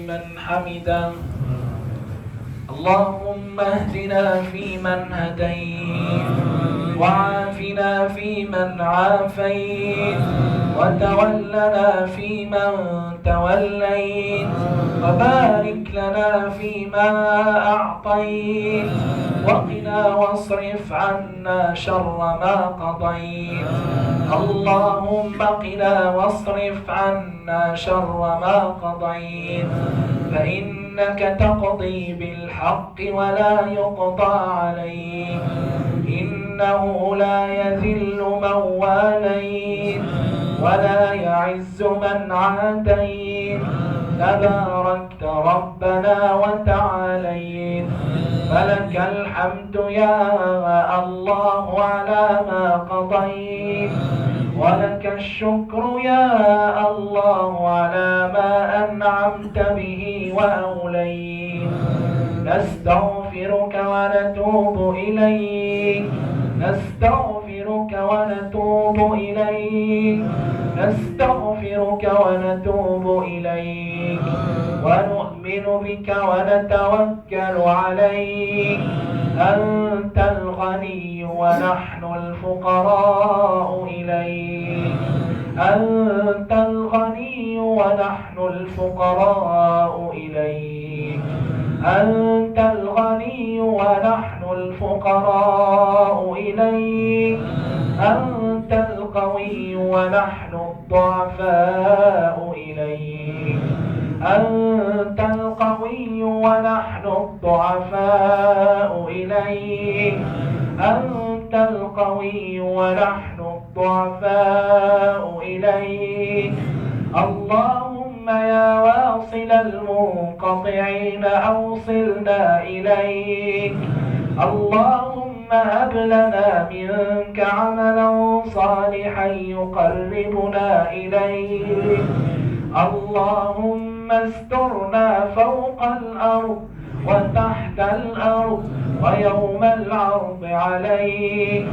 من حمده. اللهم اهدنا فيمن هديت، وعافنا فيمن عافيت، وتولنا فيمن توليت، وبارك لنا فيما أعطيت، وقنا واصرف عنا شر ما قضيت. اللهم قنا واصرف عنا شر ما قضيت، فإنك تقضي بالحق ولا يقضى عليك، إنه لا يذل من واليت ولا يعز من عاديت، تباركت ربنا وتعاليت، فلك الحمد يا الله على ما قضيت، ولك الشكر يا الله على ما أنعمت به وأوليت. نستغفرك ونتوب إليك، نستغفرك ونتوب إليك، نستغفرك ونتوب إليك، ونؤمن بك ونتوكل عليك. أنت الغني ونحن الفقراء إليك، أنت الغني ونحن الفقراء إليك، أنت الغني ونحن الفقراء إليك، أنت القوي ونحن الضعفاء إليك، أنت القوي ونحن الضعفاء إليك، أنت القوي ونحن الضعفاء إليك. اللهم يا واصل المنقطعين أوصلنا إليك. اللهم هب لنا منك عملا صالحا يقربنا إليك. اللهم استرنا فوق الأرض وتحت الأرض ويوم العرض عليك.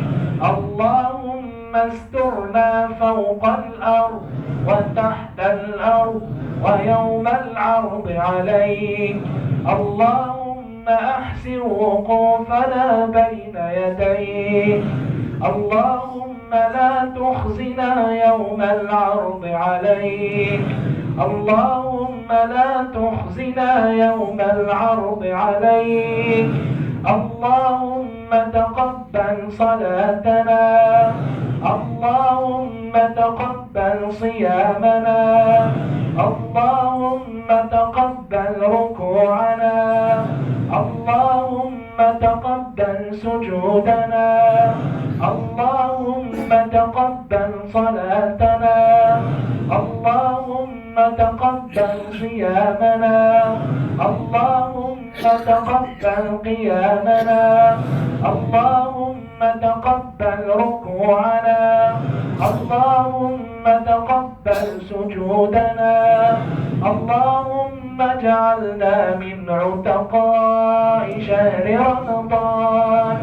اللهم استرنا فوق الأرض وتحت الأرض ويوم العرض عليك. اللهم أحسن وقوفنا بين يديك. اللهم لا تخزنا يوم العرض عليك. اللهم لا تخزنا يوم العرض عليك. اللهم تقبل صلاتنا، اللهم تقبل صيامنا، اللهم تقبل ركوعنا، اللهم تقبل سجودنا، اللهم تقبل صلاتنا، اللهم تقبل صيامنا، اللهم تقبل قيامنا، اللهم تقبل ركوعنا، اللهم تقبل سجودنا. اللهم اجعلنا من عتقاء شهر رمضان.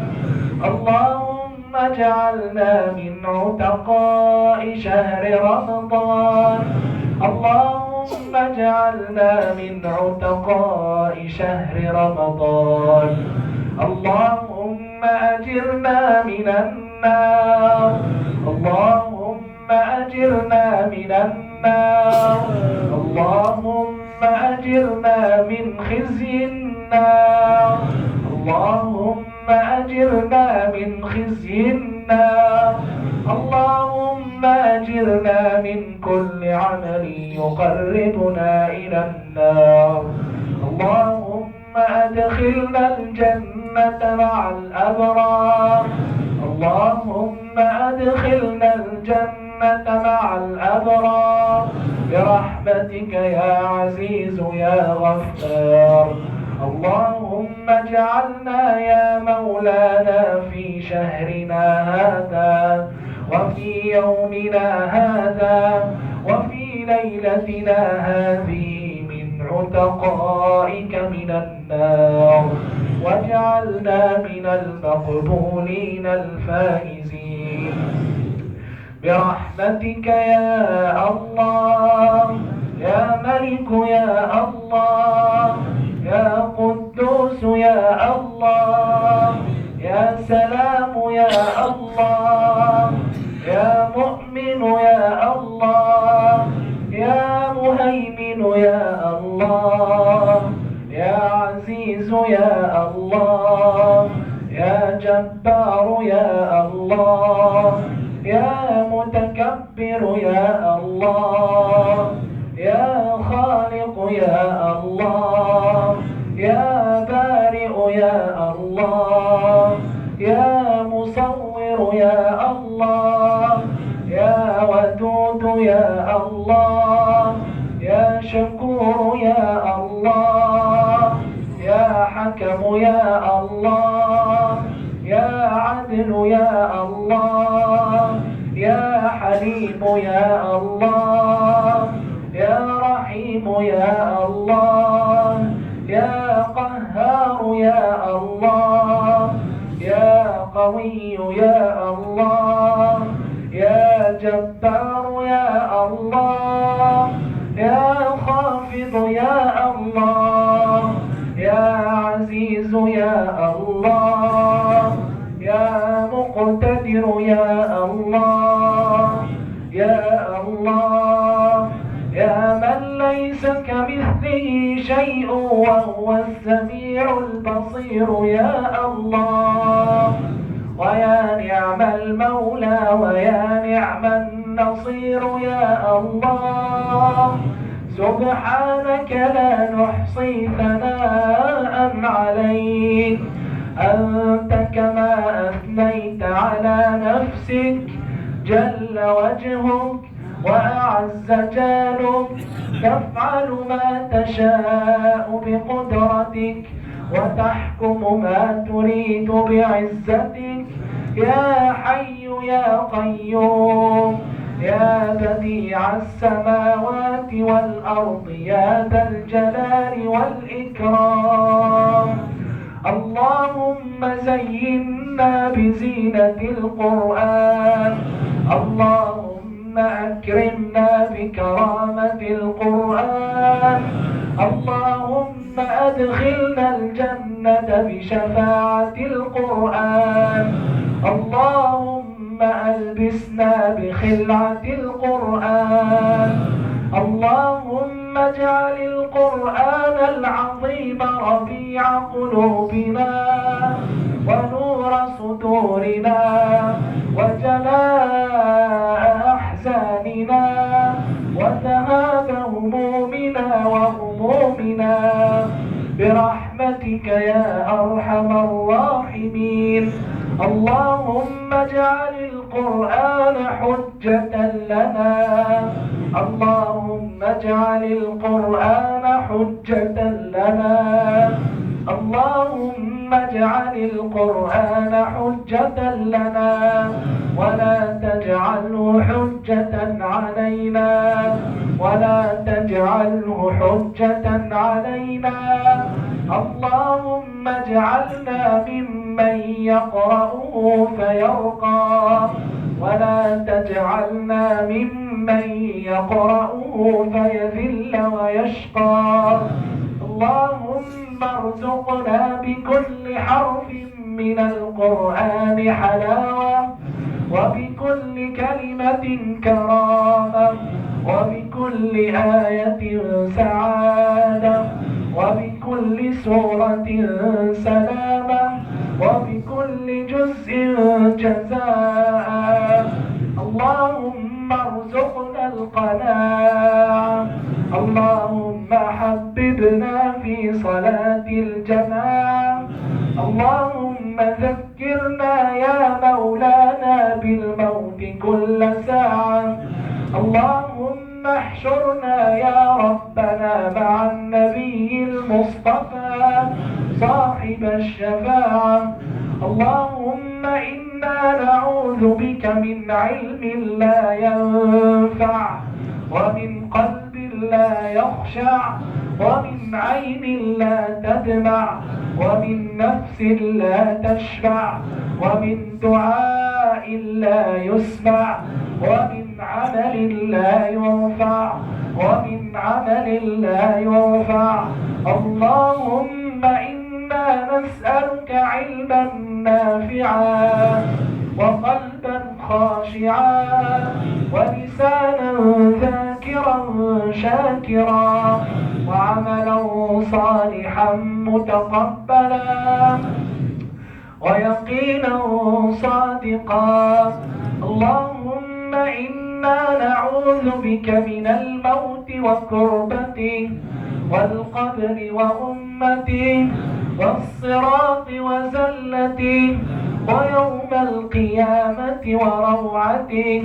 اللهم اجعلنا من عتقاء شهر رمضان. اللهم اجعلنا من عتقاء شهر رمضان. اللهم أجرنا من النار. اللهم أجرنا من النار. اللهم أجرنا من خزي النار. اللهم أجرنا من خزي النار. اللهم أجرنا من كل عمل يقربنا إلى النار. اللهم أدخلنا الجنة مع الأبرار. اللهم أدخلنا الجنة مع الأبرار برحمتك يا عزيز يا غفار. اللهم اجعلنا يا مولانا في شهرنا هذا وفي يومنا هذا وفي ليلتنا هذه من عتقائك من النار، واجعلنا من المقبولين الفائزين برحمتك يا الله، يا ملك يا الله. الله يا قدوس يا الله يا سلام يا الله يا مؤمن يا الله يا مهيمن يا الله يا عزيز يا الله يا جبار يا الله يا متكبر يا الله يا خالق يا الله يا بارئ يا الله يا مصور يا الله يا ودود يا الله يا شكور يا الله يا حكم يا الله يا عدل يا الله يا حليم يا الله يا رحيم يا الله يا قهار يا الله يا قوي يا الله يا جبار يا الله يا خافض يا الله يا عزيز يا الله يا مقتدر يا الله يا الله يا من ليس كمثله شيء وهو السميع البصير يا الله ويا نعم المولى ويا نعم النصير يا الله سبحانك لا نحصي ثناء عليك أنت كما أثنيت على نفسك جل وجهك وأعز جانك تفعل ما تشاء بقدرتك وتحكم ما تريد بعزتك يا حي يا قيوم يا بديع السماوات والأرض يا ذا الجلال والإكرام اللهم زينا بزينة القرآن اللهم أكرمنا بكرامة القرآن اللهم أدخلنا الجنة بشفاعة القرآن اللهم ألبسنا بخلعة القرآن اللهم اجعل القرآن العظيم ربيع قلوبنا ونور صدورنا وجلاء أحزاننا وذهاب همومنا وهمومنا برحمتك يا أرحم الراحمين اللهم اجعل القرآن حجة لنا اللهم اجعل القرآن حجة لنا اللهم اجعل القرآن حجة لنا ولا تجعله حجة علينا ولا تجعله حجة علينا اللهم اجعلنا ممن يقرأه فيرقى ولا تجعلنا ممن يقرأه فيذل ويشقى اللهم ارزقنا بكل حرف من القرآن حلاوة وبكل كلمة كرامة وبكل آية سعادة وبكل سورة سلامة وبكل جزء جزاء اللهم ارزقنا القناعة اللهم حببنا في صلاة الجماعة اللهم ذكرنا يا مولانا بالموت كل ساعة اللهم احشرنا يا ربنا مع النبي المصطفى صاحب الشفاعة اللهم إنا نعوذ بك من علم لا ينفع ومن قلب لا يخشع ومن عين لا تدمع ومن نفس لا تشبع ومن دعاء لا يسمع ومن عمل لا يرفع ومن عمل لا يرفع. اللهم إنا نسألك علما نافعا وقلبا خاشعا ولسانا ذاكرا شاكرا وعملا صالحا متقبلا ويقينا صادقا. اللهم إنا نعوذ بك من الموت وكربته والقبر وأمته والصراط وزلته ويوم القيامة وروعته.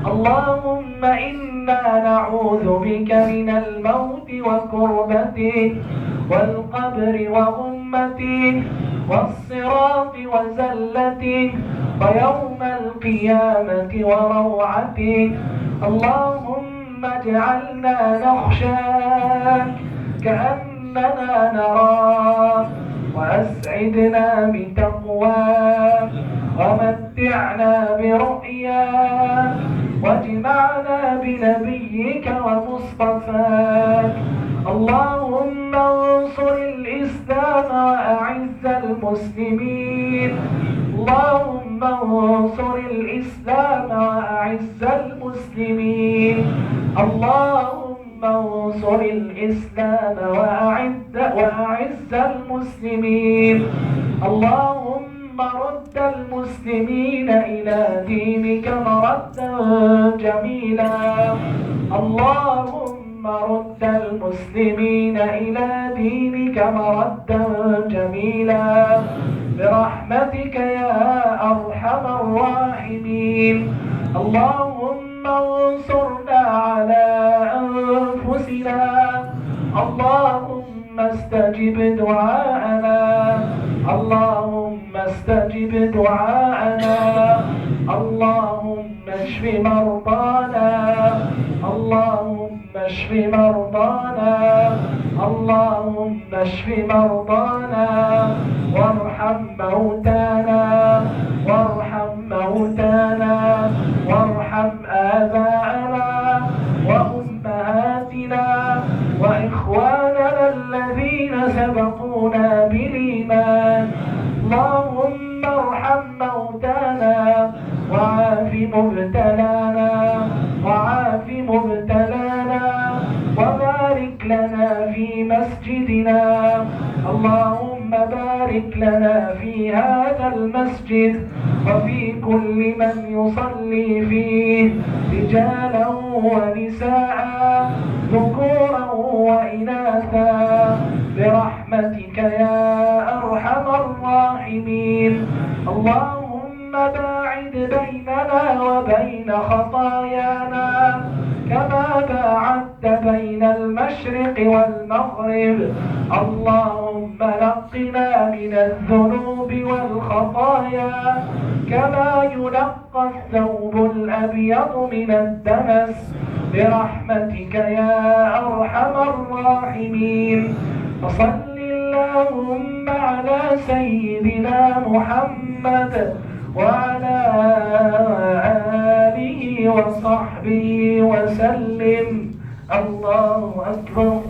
اللهم إنا نعوذ بك من الموت وكربته والقبر وأمته والصراط وزلته ويوم القيامة وروعته. اللهم اجعلنا نخشاك كأننا نراك وأسعدنا بتقواك ومتعنا برؤياك واجمعنا بنبيك ومصطفاك. اللهم انصر الإسلام وأعز المسلمين. اللهم انصر الإسلام وأعز المسلمين. اللهم انصر الإسلام وأعز المسلمين. اللهم رد المسلمين إلى دينك مردا جميلا. اللهم رد المسلمين إلى دينك مردا جميلا برحمتك يا أرحم الراحمين. اللهم انصرنا على أنفسنا. اللهم استجب دعاءنا. اللهم استجب دعاءنا. اللهم اشف مرضانا. اللهم اشف مرضانا. اللهم اشف مرضانا وارحم موتانا وارحم موتانا وارحم آباءنا وأمهاتنا وإخواننا الذين سبقونا بالإيمان. اللهم ارحم موتانا وعاف مبتلانا وعاف مبتلانا وبارك لنا في مسجدنا. اللهم بارك لنا في هذا المسجد وفي كل من يصلي فيه رجالا ونساء ذكورا وإناثا برحمتك يا أرحم الراحمين. اللهم باعد بيننا وبين خطايانا كما باعدت بين المشرق والمغرب. اللهم نقنا من الذنوب والخطايا كما ينقى الثوب الأبيض من الدنس برحمتك يا أرحم الراحمين. وصل اللهم على سيدنا محمد وعلى آله وصحبه وسلم. الله أكبر.